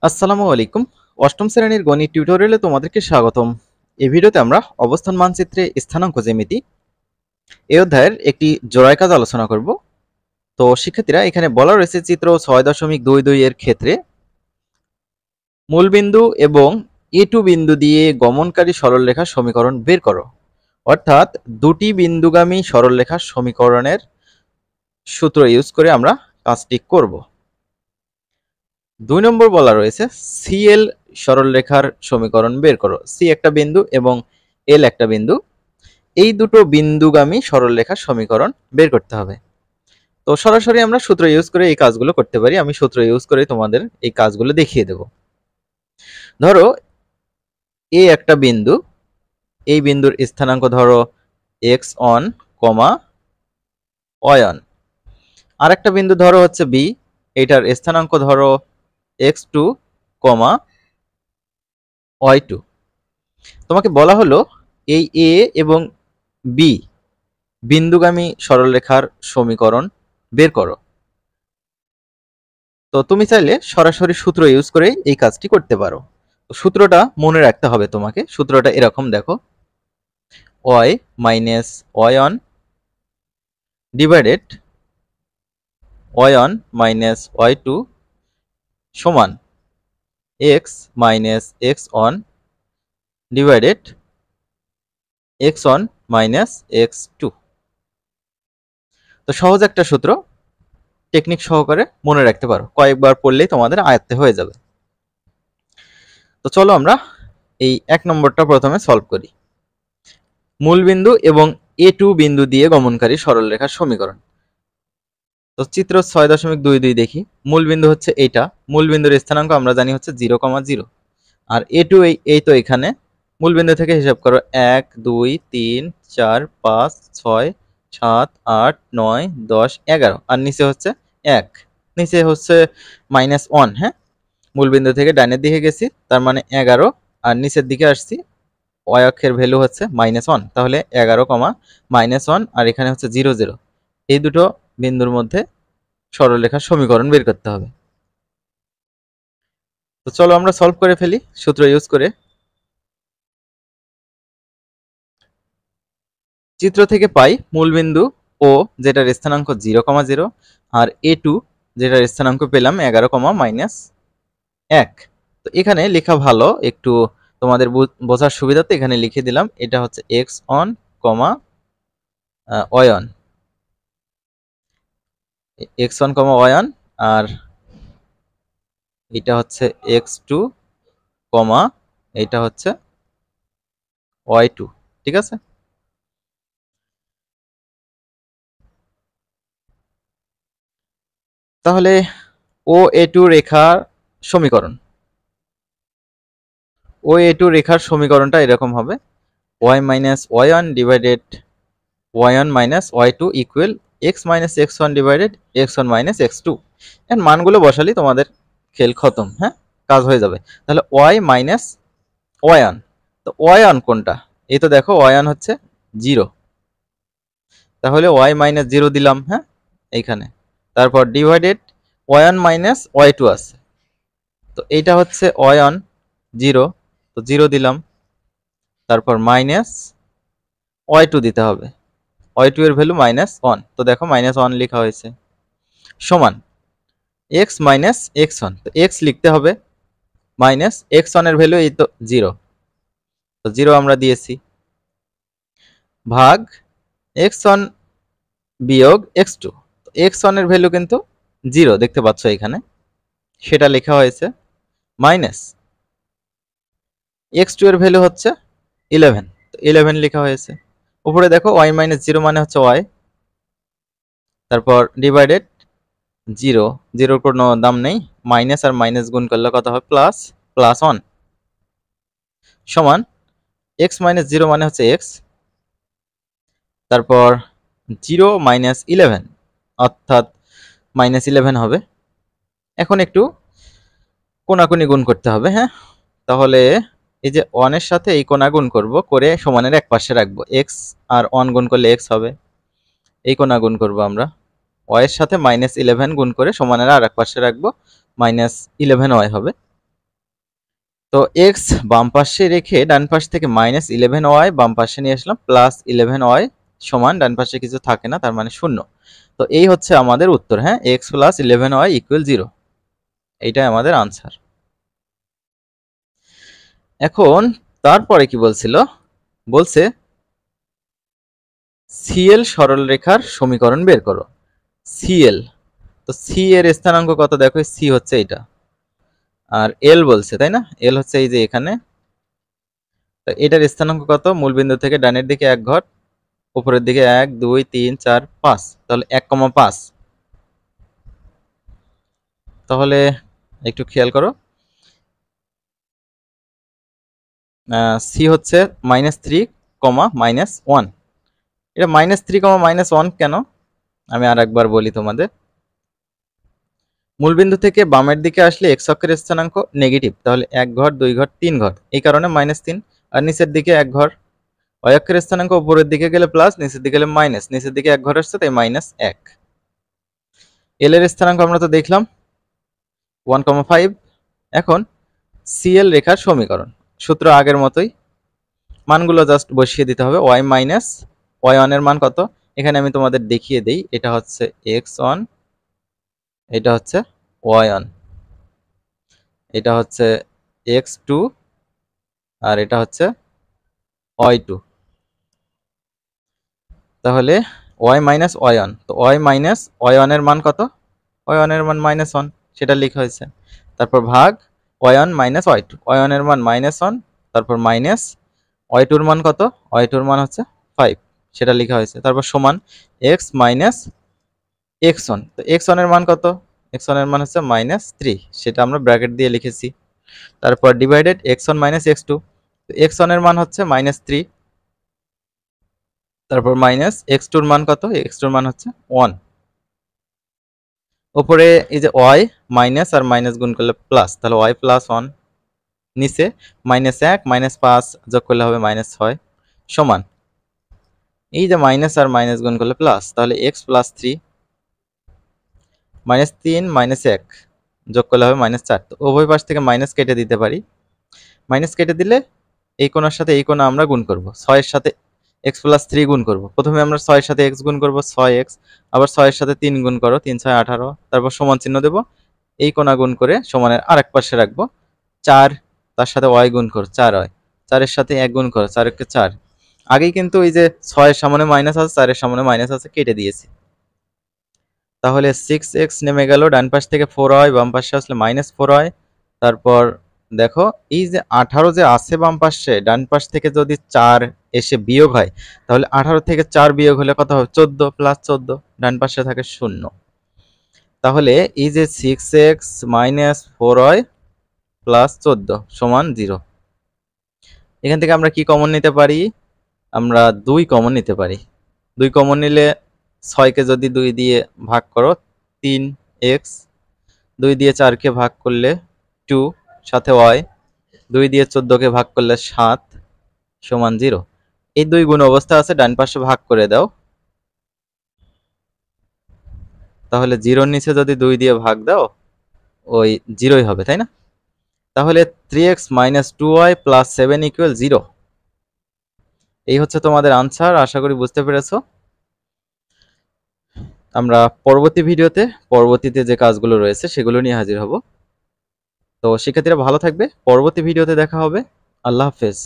আসসালামু আলাইকুম। অষ্টম শ্রেণীর গণিত টিউটোরিয়ালে তোমাদেরকে স্বাগতম। এই ভিডিওতে আমরা অবস্থান মানচিত্রে স্থানাঙ্ক জ্যামিতি এই অধ্যায়ের একটি জোড়ায় কাজ আলোচনা করব। তো শিক্ষার্থীরা, এখানে বলা রয়েছে চিত্র 6.22 এর ক্ষেত্রে মূলবিন্দু এবং এ2 বিন্দু দিয়ে গমনকারী সরলরেখার সমীকরণ বের করো। অর্থাৎ দুটি বিন্দুগামী সরলরেখার সমীকরণের সূত্র ইউজ করে আমরা কাজটি করব। 2 নম্বর বলা রয়েছে সিএল সরলরেখার সমীকরণ বের করো। সি একটা বিন্দু এবং এল একটা বিন্দু, এই দুটো বিন্দুগামী সরলরেখার সমীকরণ বের করতে হবে। তো সরাসরি আমরা সূত্র ইউজ করে এই কাজগুলো করতে পারি। আমি সূত্র ইউজ করে তোমাদের এই কাজগুলো দেখিয়ে দেব। ধরো এ একটা বিন্দু, এই বিন্দুর স্থানাঙ্ক ধরো x1, y1। আর একটা বিন্দু ধরো হচ্ছে বি, এটার স্থানাঙ্ক ধরো x2, y2। তোমাকে বলা হলো এই এ এবং বি বিন্দুগামী সরলরেখার সমীকরণ বের করো। তো তুমি চাইলে সরাসরি সূত্র ইউজ করে এই কাজটি করতে পারো। তো সূত্রটা মনে রাখতে হবে তোমাকে। সূত্রটা এরকম দেখো, y minus y1 divided y1 minus y2 সমান x minus x1 divided x1 minus x2। তো সহজ একটা সূত্র, টেকনিক সহকারে মনে রাখতে পারো, কয়েকবার পড়লেই তোমাদের আয়ত্তে হয়ে যাবে। তো চলো আমরা এই 1 নম্বরটা প্রথমে সলভ করি। মূলবিন্দু এবং এ2 বিন্দু দিয়ে গমনকারী সরলরেখার সমীকরণ। তো চিত্র 6.22 দেখি। মূলবিন্দু হচ্ছে এইটা, মূলবিন্দুর স্থানাঙ্ক আমরা জানি হচ্ছে 0,0। আর এ2 এই তো এখানে। মূলবিন্দু থেকে হিসাব করো 1 2 3 4 5 6 7 8 9 10 11, আর নিচে হচ্ছে 1, নিচে হচ্ছে -1। হ্যাঁ, মূলবিন্দু থেকে ডানের দিকে গেছি, তার মানে 11, আর নিচের দিকে আসছি, y অক্ষের ভ্যালু হচ্ছে -1, তাহলে 11, -1, আর এখানে হচ্ছে 0 0। এই দুটো বিন্দুর মধ্যে সরলরেখার সমীকরণ বের করতে হবে। তো চলো আমরা সলভ করে ফেলি সূত্র ইউজ করে। চিত্র থেকে পাই মূলবিন্দু ও যেটার স্থানাঙ্ক 0,0 আর a2 যেটার স্থানাঙ্ক পেলাম 11, -1। তো এখানে লেখা ভালো, একটু তোমাদের বোঝার সুবিধাতে এখানে লিখে দিলাম, এটা হচ্ছে x1, y1, x1, y1, আর এটা হচ্ছে x2, এটা হচ্ছে y2। ঠিক আছে। তাহলে ও এ2 রেখার সমীকরণ, ও এ2 রেখার সমীকরণটা এরকম হবে, y minus y1 divided y1 minus y2 equal x minus x1 divided x1 minus x2। এর মানগুলো বসালেই তোমাদের খেল খতম। হ্যাঁ, কাজ হয়ে যাবে। তাহলে y মাইনাস y1, তো y1 কোনটা? এই তো দেখো y1 হচ্ছে 0, তাহলে y মাইনাস 0 দিলাম। হ্যাঁ, এইখানে তারপর ডিভাইডেড y1 মাইনাস y2 আছে, তো এইটা হচ্ছে y1 0, তো 0 দিলাম, তারপর মাইনাস y2 দিতে হবে, y2 এর ভ্যালু -1, তো দেখো -1 লেখা হয়েছে, সমান x মাইনাস x1, তো x লিখতে হবে, মাইনাস x1 এর ভ্যালু এই তো 0, তো 0 আমরা দিয়েছি, ভাগ x1 বিয়োগ x2, তো x1 এর ভ্যালু কিন্তু 0 দেখতে পাচ্ছ এখানে, সেটা লেখা হয়েছে, মাইনাস x2 এর ভ্যালু হচ্ছে 11, তো 11 লেখা হয়েছে। উপরে দেখো y মাইনাস 0 মানে হচ্ছে y, তারপর ডিভাইডেড 0, 0 কোনো দাম নেই, মাইনাস আর মাইনাস গুণ করলে কত হয়, প্লাস, +1 সমান x মাইনাস 0 মানে হচ্ছে x, তারপর 0 মাইনাস 11 অর্থাৎ -11 হবে। এখন একটু কোনাকুনি গুণ করতে হবে। হ্যাঁ, তাহলে এই যে 1 এর সাথে এই কোনা গুণ করব, করে সমানের এক পাশে রাখবো, x আর 1 গুণ করলে x হবে, এই কোনা গুণ করব আমরা, y এর সাথে -11 গুণ করে সমানের আর এক পাশে রাখবো, -11y হবে। তো এক্স বাম পাশে রেখে ডান পাশ থেকে -11y বাম পাশে নিয়ে আসলাম, +11y সমান ডান পাশে কিছু থাকে না, তার মানে 0। তো এই হচ্ছে আমাদের উত্তর। হ্যাঁ, x + 11y = 0, এইটাই আমাদের আনসার। এখন তারপরে কি বলছিল, বলছে সিএল সরলরেখার সমীকরণ বের করো। সিএল, তো সি এর স্থানাঙ্ক কত দেখো, সি হচ্ছে এটা, আর এল বলছে তাই না, এল হচ্ছে এই যে এখানে। তো এটার স্থানাঙ্ক কত, মূলবিন্দু থেকে ডানের দিকে 1 ঘর, উপরের দিকে 1 2 3 4 5, তাহলে 1,5। তাহলে একটু খেয়াল করো, সি হচ্ছে -3, -1। এটা -3, -1 কেন, আমি আর একবার বলি তোমাদের। মূলবিন্দু থেকে বামের দিকে আসলে এক্স অক্ষের স্থানাঙ্ক নেগেটিভ, তাহলে 1 ঘর 2 ঘর 3 ঘর, এই কারণে -3। আর নিচের দিকে 1 ঘর, y অক্ষের স্থানাঙ্ক উপরের দিকে গেলে প্লাস, নিচের দিকে গেলে মাইনাস, নিচের দিকে 1 ঘর আসছে তাই -1। এল এর স্থানাঙ্ক আমরা তো দেখলাম 1,5। এখন সিএল রেখার সমীকরণ, সূত্র আগের মতোই, মানগুলো জাস্ট বসিয়ে দিতে হবে। y1 এর মান কত, এখানে আমি তোমাদের দেখিয়ে দেই, এটা হচ্ছে x1, এটা হচ্ছে y1, এটা হচ্ছে x2, আর এটা হচ্ছে y2। তাহলে y - y1, তো y - y1 এর মান কত, y1 এর মান -1, সেটা লেখা হয়েছে। তারপর ভাগ y1 - y2, y1 এর মান -1, তারপর মাইনাস y2 এর মান কত, y2 এর মান হচ্ছে 5, সেটা লেখা হয়েছে। তারপর সমান x - x1, তো x1 এর মান কত, x1 এর মান হচ্ছে -3, সেটা আমরা ব্র্যাকেট দিয়ে লিখেছি। তারপর ডিভাইডেড x1 - x2, তো x1 এর মান হচ্ছে -3, তারপর মাইনাস x2 এর মান কত, x2 এর মান হচ্ছে 1। উপরে এই যে y মাইনাস আর মাইনাস গুণ করলে প্লাস, তাহলে y + 1, নিচে -1 -5 যোগ করলে হবে -6, সমান এই যে মাইনাস আর মাইনাস গুণ করলে প্লাস, তাহলে x + 3, -3 -1 যোগ করলে হবে -4। তো উভয় পাশ থেকে মাইনাস কেটে দিতে পারি, মাইনাস কেটে দিলে এই কোণার সাথে এই কোণা আমরা গুণ করব, 6 এর সাথে x + 3 গুণ করব। প্রথমে আমরা 6 এর সাথে x গুণ করব, 6x, আবার 6 এর সাথে 3 গুণ করো, 3 6 18, তারপর সমান চিহ্ন দেব, এই কোণা গুণ করে সমানের আরেক পাশে রাখবো। 4, তার সাথে y গুণ করো, 4y, 4 এর সাথে 1 গুণ করো, 4 × 4। আগেই কিন্তু এই যে 6 এর সামনে মাইনাস আছে, 4 এর সামনে মাইনাস আছে, কেটে দিয়েছি। তাহলে 6x নেমে গেল, ডান পাশ থেকে 4y, বাম পাশে আসলে -4y। তারপর দেখো এই যে 18 যে আছে বাম পাশে, ডান পাশ থেকে যদি 4 এসে বিয়োগ হয়, তাহলে 18 থেকে 4 বিয়োগ হলে কত হবে, 14 + 14, ডান পাশে থাকে 0। তাহলে এই যে 6x - 4y + 14 সমান 0। এখান থেকে আমরা কি কমন নিতে পারি, আমরা 2 কমন নিতে পারি। 2 কমন নিলে 6 কে যদি 2 দিয়ে ভাগ করো 3x, 2 দিয়ে 4 কে ভাগ করলে 2, সাথে y, 2 দিয়ে 14 কে ভাগ করলে 7 সমান 0। এই 2 গুণ অবস্থা আছে, ডান পাশে ভাগ করে দাও, তাহলে 0 এর নিচে যদি 2 দিয়ে ভাগ দাও ওই 0ই হবে, তাই না। তাহলে 3x - 2y + 7 = 0। এই হচ্ছে তোমাদের আনসার, আশা করি বুঝতে পেরেছো। আমরা পরবর্তী ভিডিওতে পরবর্তীতে যে কাজগুলো রয়েছে সেগুলো নিয়ে হাজির হব। তো শিক্ষার্থীরা ভালো থাকবে, পরবর্তী ভিডিওতে দেখা হবে। আল্লাহ হাফেজ।